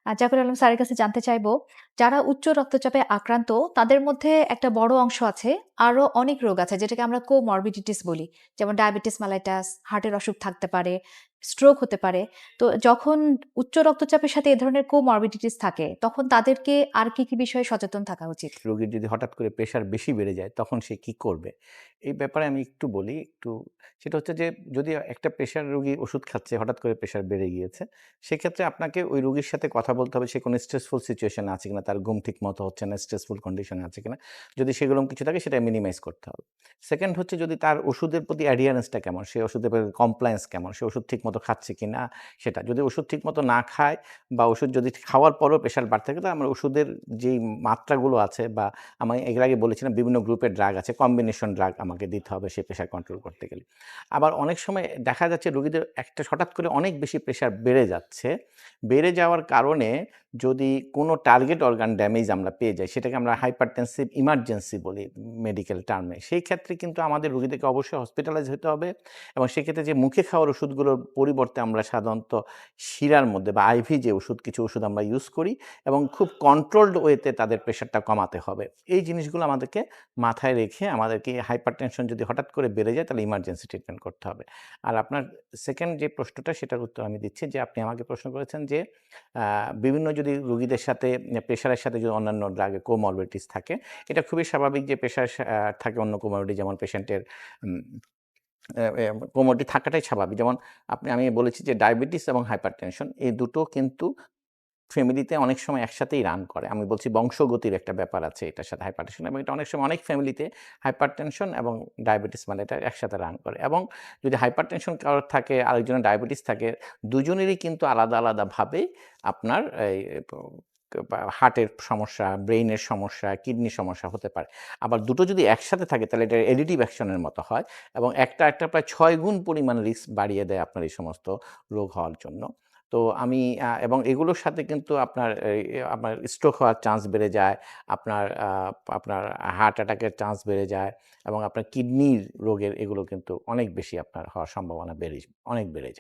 জাকের আলম স্যারের কাছে জানতে চাইবো, যারা উচ্চ রক্তচাপে আক্রান্ত তাদের মধ্যে একটা বড় অংশ আছে, আরো অনেক রোগ আছে যেটাকে আমরা কোমরবিডিটিস বলি। যেমন ডায়াবেটিস মেলাইটাস, হার্টের অসুখ থাকতে পারে, স্ট্রোক হতে পারে। তো যখন উচ্চ রক্তচাপের সাথে এ ধরনের কোমরবিডিটিস থাকে, তখন তাদেরকে আর কি বিষয়ে সচেতন থাকা উচিত? রোগীর যদি হঠাৎ করে প্রেশার বেশি বেড়ে যায় তখন সে কি করবে? এই ব্যাপারে আমি একটু বলি। সেটা হচ্ছে যে যদি একটা প্রেশার রোগী ওষুধ খাচ্ছে, হঠাৎ করে প্রেশার বেড়ে গিয়েছে, সেক্ষেত্রে আপনাকে ওই রোগীর সাথে কথা বলতে হবে সে কোনো স্ট্রেসফুল সিচুয়েশন এ আছে কিনা, তার ঘুম ঠিক মতো হচ্ছে না, স্ট্রেসফুল কন্ডিশন এ আছে কিনা। যদি সেরকম কিছু থাকে সেটা মিনিমাইজ করতে হবে। সেকেন্ড হচ্ছে যদি তার ওষুধের প্রতি অ্যাডিয়ারেন্স টা কেমন, সে ওষুধের প্রতি কমপ্লায়েন্স কেমন, সে ওষুধ ঠিকমতো খাচ্ছে কিনা সেটা। যদি ওষুধ ঠিকমতো না খায় বা ওষুধ যদি খাওয়ার পরেও প্রেশার বাড়তে থাকে, তাহলে আমরা ওষুধের যেই মাত্রাগুলো আছে বা আমি এর আগে বলেছিলাম বিভিন্ন গ্রুপের ড্রাগ আছে, কম্বিনেশন ড্রাগ আমাকে দিতে হবে সেই প্রেশার কন্ট্রোল করতে গেলে। আবার অনেক সময় দেখা যাচ্ছে রোগীদের একটা হঠাৎ করে অনেক বেশি প্রেশার বেড়ে যাচ্ছে। বেড়ে যাওয়ার কারণে যদি কোনো টার্গেট অর্গান ড্যামেজ আমরা পেয়ে যাই, সেটাকে আমরা হাইপারটেনসিভ ইমার্জেন্সি বলি মেডিকেল টার্মে। সেই ক্ষেত্রে কিন্তু আমাদের রোগীদেরকে অবশ্যই হসপিটালাইজ হতে হবে এবং সেক্ষেত্রে যে মুখে খাওয়ার ওষুধগুলোর পরিবর্তে আমরা সাধারণত শিরার মধ্যে বা আইভি যে ওষুধ, কিছু ওষুধ আমরা ইউজ করি এবং খুব কন্ট্রোলড ওয়েতে তাদের প্রেশারটা কমাতে হবে। এই জিনিসগুলো আমাদেরকে মাথায় রেখে আমাদেরকে হাইপারটেনশন যদি হঠাৎ করে বেড়ে যায় তাহলে ইমার্জেন্সি ট্রিটমেন্ট করতে হবে। আর আপনার সেকেন্ড যে প্রশ্নটা সেটার উত্তর আমি দিচ্ছি যে আপনি আমাকে প্রশ্ন করেছেন যে বিভিন্ন যদি রোগীদের সাথে প্রেশারের সাথে যদি অন্যান্য ড্রাগের কোমরবিডিটিস থাকে, এটা খুবই স্বাভাবিক যে প্রেশার থাকে অন্য কোমরবিডিটি যেমন পেশেন্টের উম অ্যা অ্যা কোমরবিডিটি থাকাটাই স্বাভাবিক। যেমন আমি বলেছি যে ডায়াবেটিস এবং হাইপারটেনশন এই দুটো কিন্তু ফ্যামিলিতে অনেক সময় একসাথেই রান করে। আমি বলছি বংশগতির একটা ব্যাপার আছে এটার সাথে হাইপারটেনশন এবং এটা অনেক সময় অনেক ফ্যামিলিতে হাইপারটেনশন এবং ডায়াবেটিস মানে এটা একসাথে রান করে এবং যদি হাইপারটেনশন কারোর থাকে, আরেকজনের ডায়াবেটিস থাকে, দুজনেরই কিন্তু আলাদাভাবে আপনার এই প বা হার্টের সমস্যা, ব্রেইনের সমস্যা, কিডনির সমস্যা হতে পারে। আবার দুটো যদি একসাথে থাকে তাহলে এটা অ্যাডিটিভ অ্যাকশন এর মতো হয় এবং একটা প্রায় ৬ গুণ পরিমাণ রিস্ক বাড়িয়ে দেয় আপনার এই সমস্ত রোগ হওয়ার জন্য। তো আমি এবং এগুলোর সাথে কিন্তু আপনার স্ট্রোক হওয়ার চান্স বেড়ে যায়, আপনার হার্ট অ্যাটাকের চান্স বেড়ে যায় এবং আপনার কিডনির রোগের এগুলো কিন্তু অনেক বেশি আপনার হওয়ার সম্ভাবনা অনেক বেড়ে যায়।